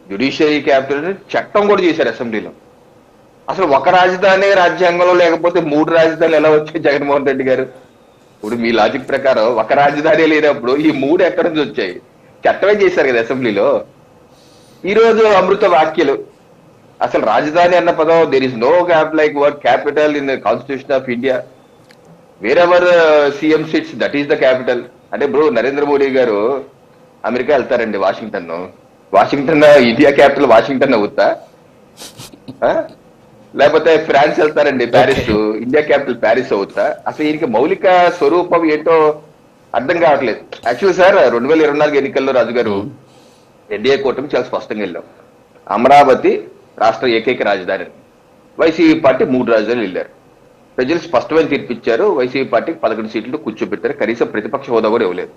Judiciary capital చట్టం కూడా చేశారు అసెంబ్లీలో. అసలు ఒక రాజధాని రాజ్యాంగంలో లేకపోతే 3 రాజధానులు ఎలా వచ్చాయి జగన్మోహన్ రెడ్డి గారు? ఇప్పుడు మీ లాజిక్ ప్రకారం ఒక రాజధాని లేనప్పుడు ఈ 3 ఎక్కడి నుంచి వచ్చాయి? చట్టమే చేశారు కదా అసెంబ్లీలో. ఈ రోజు అమృత వాక్యలు. అసలు రాజధాని అన్న పదం there is no like word capital in the constitution of India. Wherever CM sits that is the capital. అంటే బ్రో నరేంద్ర మోడీ గారు అమెరికా వెళ్తారండి, Washington. Washington India capital Washington అవుతా, లేకపోతే ఫ్రాన్స్ వెళ్తారండి ప్యారిస్, ఇండియా క్యాపిటల్ ప్యారిస్ అవుతా? అసలు ఈయనకి మౌలిక స్వరూపం ఏంటో అర్థం కావట్లేదు. యాక్చువల్ సార్ 2024 ఎన్నికల్లో రాజు గారు ఎన్డీఏ కూటమి చాలా స్పష్టంగా వెళ్ళాం. అమరావతి రాష్ట్ర ఏకైక రాజధాని. వైసీపీ పార్టీ 3 రాజధానులు వెళ్ళారు. ప్రజలు స్పష్టమైన తీర్పిచ్చారు. వైసీపీ పార్టీకి 11 సీట్లు కూర్చోబెట్టారు. కనీసం ప్రతిపక్ష హోదా కూడా ఇవ్వలేదు.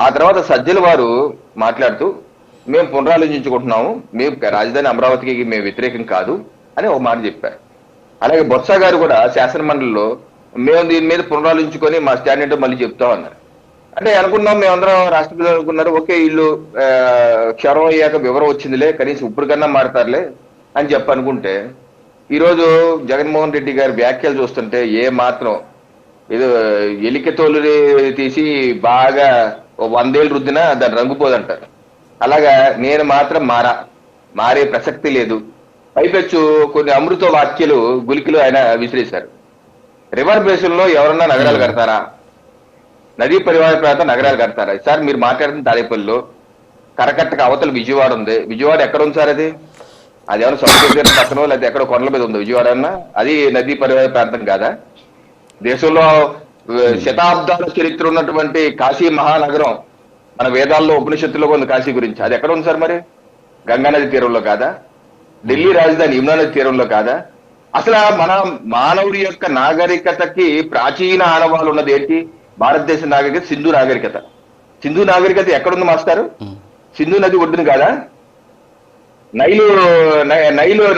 ఆ తర్వాత సజ్జల వారు మాట్లాడుతూ మేము పునరాలోచించుకుంటున్నాము, మేము రాజధాని అమరావతికి మేము వ్యతిరేకం కాదు అని ఒక మాట చెప్పారు. అలాగే బొత్స గారు కూడా శాసన మండలిలో మేము దీని మీద పునరాలోచించుకొని మా స్టాండ్ ఏంటో మళ్ళీ చెప్తాం అన్నారు. అంటే అనుకున్నాం మేమందరం రాష్ట్ర ప్రజలు అనుకున్నారు, ఓకే వీళ్ళు క్షరం అయ్యాక వివరం వచ్చిందిలే, కనీసం ఇప్పుడు కన్నా మారతారులే అని చెప్పి అనుకుంటే, ఈరోజు జగన్మోహన్ రెడ్డి గారి వ్యాఖ్యలు చూస్తుంటే ఏ మాత్రం ఏదో ఎలికతోలు తీసి బాగా 100 ఏళ్ళు రుద్దినా దాని రంగుపోదంటారు. అలాగా నేను మాత్రం మారే ప్రసక్తి లేదు. పైపెచ్చు కొన్ని అమృత వాక్యలు గులికిలు ఆయన విసిరేశారు. రివర్ బేసిన్ లో ఎవరన్నా నగరాలు కడతారా? నదీ పరివాహక ప్రాంతం నగరాలు కడతారా? సార్ మీరు మాట్లాడుతున్న తాడేపల్లిలో కరకట్టకు అవతల విజయవాడ ఉంది. విజయవాడ ఎక్కడ ఉంది సార్? అది ఏమైనా సముద్ర పక్కన లేకపోతే ఎక్కడ కొండల మీద ఉంది విజయవాడ అన్నా? అది నదీ పరివాహక ప్రాంతం కాదా? దేశంలో శతాబ్దాల చరిత్ర ఉన్నటువంటి కాశీ మహానగరం, మన వేదాల్లో ఉపనిషత్తులో ఉంది కాశీ గురించి, అది ఎక్కడ ఉంది సార్? మరి గంగా నది తీరంలో కాదా? ఢిల్లీ రాజధాని యమునా నది తీరంలో కాదా? అసలు మన మానవుడి యొక్క నాగరికతకి ప్రాచీన ఆనవాళ్ళు ఉన్నది ఏంటి? భారతదేశ నాగరికత సింధు నాగరికత. సింధు నాగరికత ఎక్కడుంది మాస్టారు? సింధు నది ఒడ్డును కాదా? నైలు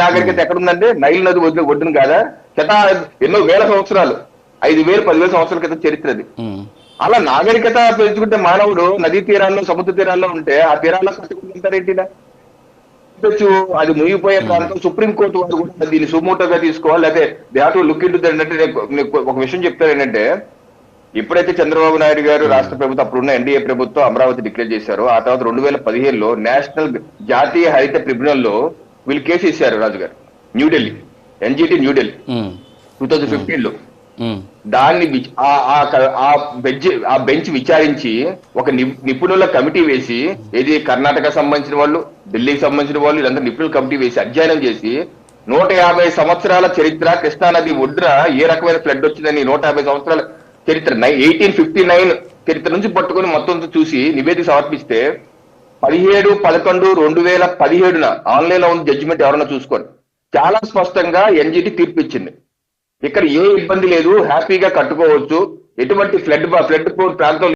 నాగరికత ఎక్కడుందంటే నైలు నది ఒడ్డును కాదా? ఎన్నో వేల సంవత్సరాలు, 5,000 10,000 సంవత్సరాల క్రితం చరిత్ర అది. అలా నాగరికత పెంచుకుంటే మానవుడు నదీ తీరాల్లో సముద్ర తీరాల్లో ఉంటే ఆ తీరాల్లో కట్టుకుంటారేంటినా? అది మునిగిపోయే ప్రాంతం. సుప్రీంకోర్టు వారు కూడా దీన్ని సుమోటోగా తీసుకోవాలి, అదే they have to look into that. అంటే ఒక విషయం చెప్తారు ఏంటంటే, ఎప్పుడైతే చంద్రబాబు నాయుడు గారు రాష్ట్ర ప్రభుత్వం అప్పుడున్న ఎన్డీఏ ప్రభుత్వం అమరావతి డిక్లేర్ చేశారో, ఆ తర్వాత 2015లో నేషనల్ జాతీయ హరిత ట్రిబ్యునల్లో వీళ్ళు కేసు ఇచ్చారు రాజు గారు. న్యూఢిల్లీ ఎన్జిటి న్యూఢిల్లీ 2015లో. దాన్ని ఆ బెంచ్ విచారించి ఒక నిపుణుల కమిటీ వేసి, ఏది కర్ణాటక సంబంధించిన వాళ్ళు, ఢిల్లీకి సంబంధించిన వాళ్ళు, ఇదంతా నిపుణుల కమిటీ వేసి అధ్యయనం చేసి 150 సంవత్సరాల చరిత్ర కృష్ణానది ఒడ్డున ఏ రకమైన ఫ్లడ్ వచ్చిందని 150 సంవత్సరాల చరిత్ర 1859 చరిత్ర నుంచి పట్టుకుని మొత్తం చూసి నివేదిక సమర్పిస్తే 17/11/2017 ఆన్లైన్ లో ఉంది జడ్జిమెంట్, ఎవరన్నా చూసుకోండి. చాలా స్పష్టంగా ఎన్జిటి తీర్పు ఇచ్చింది. ఇక్కడ ఏ ఇబ్బంది లేదు, హ్యాపీగా కట్టుకోవచ్చు, ఎటువంటి ఫ్లడ్ ప్రాంతం